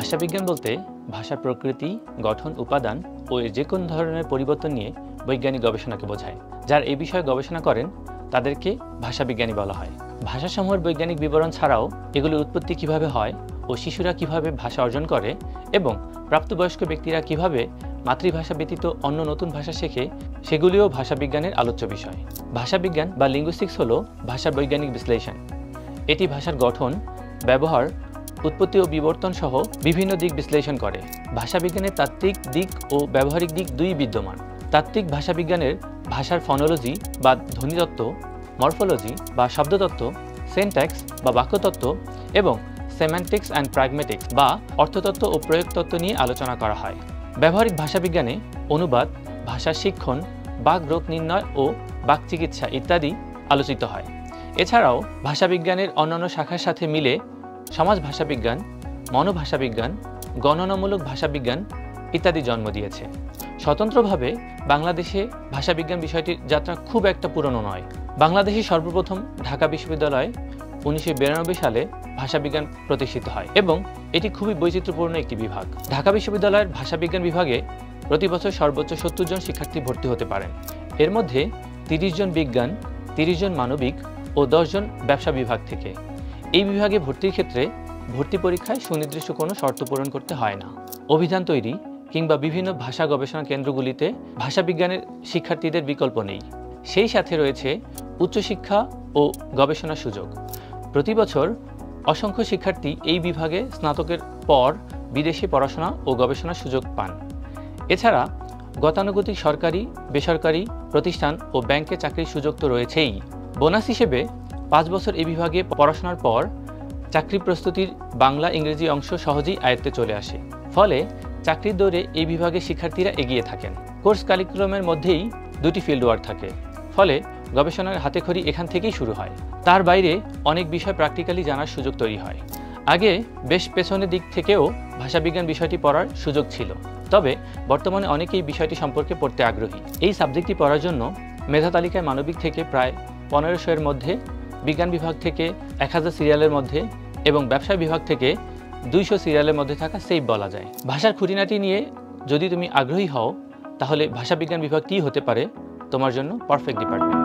ভাষাবিজ্ঞান বলতে ভাষার প্রকৃতি, গঠন, উপাদান ও এর যে কোনো ধরনের পরিবর্তন নিয়ে বৈজ্ঞানিক গবেষণাকে বোঝায়। যারা এই বিষয়ে গবেষণা করেন তাদেরকে ভাষাবিজ্ঞানী বলা হয়। ভাষাসমূহের বৈজ্ঞানিক বিবরণ ছাড়াও এগুলোর উৎপত্তি কিভাবে হয় ও শিশুরা কিভাবে ভাষা অর্জন করে এবং প্রাপ্তবয়স্ক ব্যক্তিরা কিভাবে মাতৃভাষা ব্যতীত অন্য নতুন ভাষা শেখে সেগুলিও ভাষাবিজ্ঞানের আলোচ্য বিষয়। ভাষাবিজ্ঞান বা লিঙ্গুইস্টিক্স হলো ভাষার বৈজ্ঞানিক বিশ্লেষণ। এটি ভাষার গঠন, ব্যবহার, উৎপত্তি ও বিবর্তন সহ বিভিন্ন দিক বিশ্লেষণ করে। ভাষাবিজ্ঞানের তাত্ত্বিক দিক ও ব্যবহারিক দিক দুই বিদ্যমান। তাত্ত্বিক ভাষাবিজ্ঞানের ভাষার ফনোলজি বা ধ্বনিতত্ত্ব, মরফোলজি বা শব্দতত্ত্ব, সিনট্যাক্স বা বাক্যতত্ত্ব এবং সেমান্টিক্স অ্যান্ড প্র্যাগমেটিক্স বা অর্থতত্ত্ব ও প্রয়োগতত্ত্ব নিয়ে আলোচনা করা হয়। ব্যবহারিক ভাষাবিজ্ঞানে অনুবাদ, ভাষা শিক্ষণ, বাক রোগ নির্ণয় ও বাক চিকিৎসা ইত্যাদি আলোচিত হয়। এছাড়াও ভাষাবিজ্ঞানের অন্যান্য শাখার সাথে মিলে সমাজ ভাষাবিজ্ঞান, মনোভাষাবিজ্ঞান, গণনামূলক ভাষাবিজ্ঞান ইত্যাদি জন্ম দিয়েছে। স্বতন্ত্রভাবে বাংলাদেশে ভাষাবিজ্ঞান বিষয়টির যাত্রা খুব একটা পুরনো নয়। বাংলাদেশে সর্বপ্রথম ঢাকা বিশ্ববিদ্যালয়ে 1992 সালে ভাষাবিজ্ঞান প্রতিষ্ঠিত হয় এবং এটি খুবই বৈচিত্র্যপূর্ণ একটি বিভাগ। ঢাকা বিশ্ববিদ্যালয়ের ভাষাবিজ্ঞান বিভাগে প্রতি বছর সর্বোচ্চ 70 জন শিক্ষার্থী ভর্তি হতে পারেন। এর মধ্যে 30 জন বিজ্ঞান, 30 জন মানবিক ও 10 জন ব্যবসা বিভাগ থেকে। এই বিভাগে ভর্তির ক্ষেত্রে ভর্তি পরীক্ষায় সুনির্দিষ্ট কোনো শর্ত পূরণ করতে হয় না। অভিধান তৈরি কিংবা বিভিন্ন ভাষা গবেষণা কেন্দ্রগুলিতে ভাষাবিজ্ঞানের শিক্ষার্থীদের বিকল্প নেই। সেই সাথে রয়েছে উচ্চশিক্ষা ও গবেষণার সুযোগ। প্রতি বছর অসংখ্য শিক্ষার্থী এই বিভাগে স্নাতকের পর বিদেশে পড়াশোনা ও গবেষণার সুযোগ পান। এছাড়া গতানুগতিক সরকারি, বেসরকারি প্রতিষ্ঠান ও ব্যাংকে চাকরির সুযোগ তো রয়েছেই। বোনাস হিসেবে 5 বছর এই বিভাগে পড়াশোনার পর চাকরি প্রস্তুতির বাংলা ইংরেজি অংশ সহজেই আয়ত্তে চলে আসে। ফলে চাকরির দৌড়ে এই বিভাগের শিক্ষার্থীরা এগিয়ে থাকেন। কোর্স কারিকুলামের মধ্যেই 2টি ফিল্ড ওয়ার্ক থাকে। ফলে গবেষণার হাতেখড়ি এখান থেকেই শুরু হয়। তার বাইরে অনেক বিষয় প্র্যাকটিক্যালি জানার সুযোগ তৈরি হয়। আগে বেশ পেছনের দিক থেকেও ভাষাবিজ্ঞান বিষয়টি পড়ার সুযোগ ছিল, তবে বর্তমানে অনেকেই বিষয়টি সম্পর্কে পড়তে আগ্রহী। এই সাবজেক্টটি পড়ার জন্য মেধা তালিকায় মানবিক থেকে প্রায় 1500-এর মধ্যে, বিজ্ঞান বিভাগ থেকে 1000 সিরিয়ালের মধ্যে এবং ব্যবসা বিভাগ থেকে 200 সিরিয়ালের মধ্যে থাকা সেফ বলা যায়। ভাষার খুঁটিনাটি নিয়ে যদি তুমি আগ্রহী হও তাহলে ভাষাবিজ্ঞান বিভাগটিই হতে পারে তোমার জন্য পারফেক্ট ডিপার্টমেন্ট।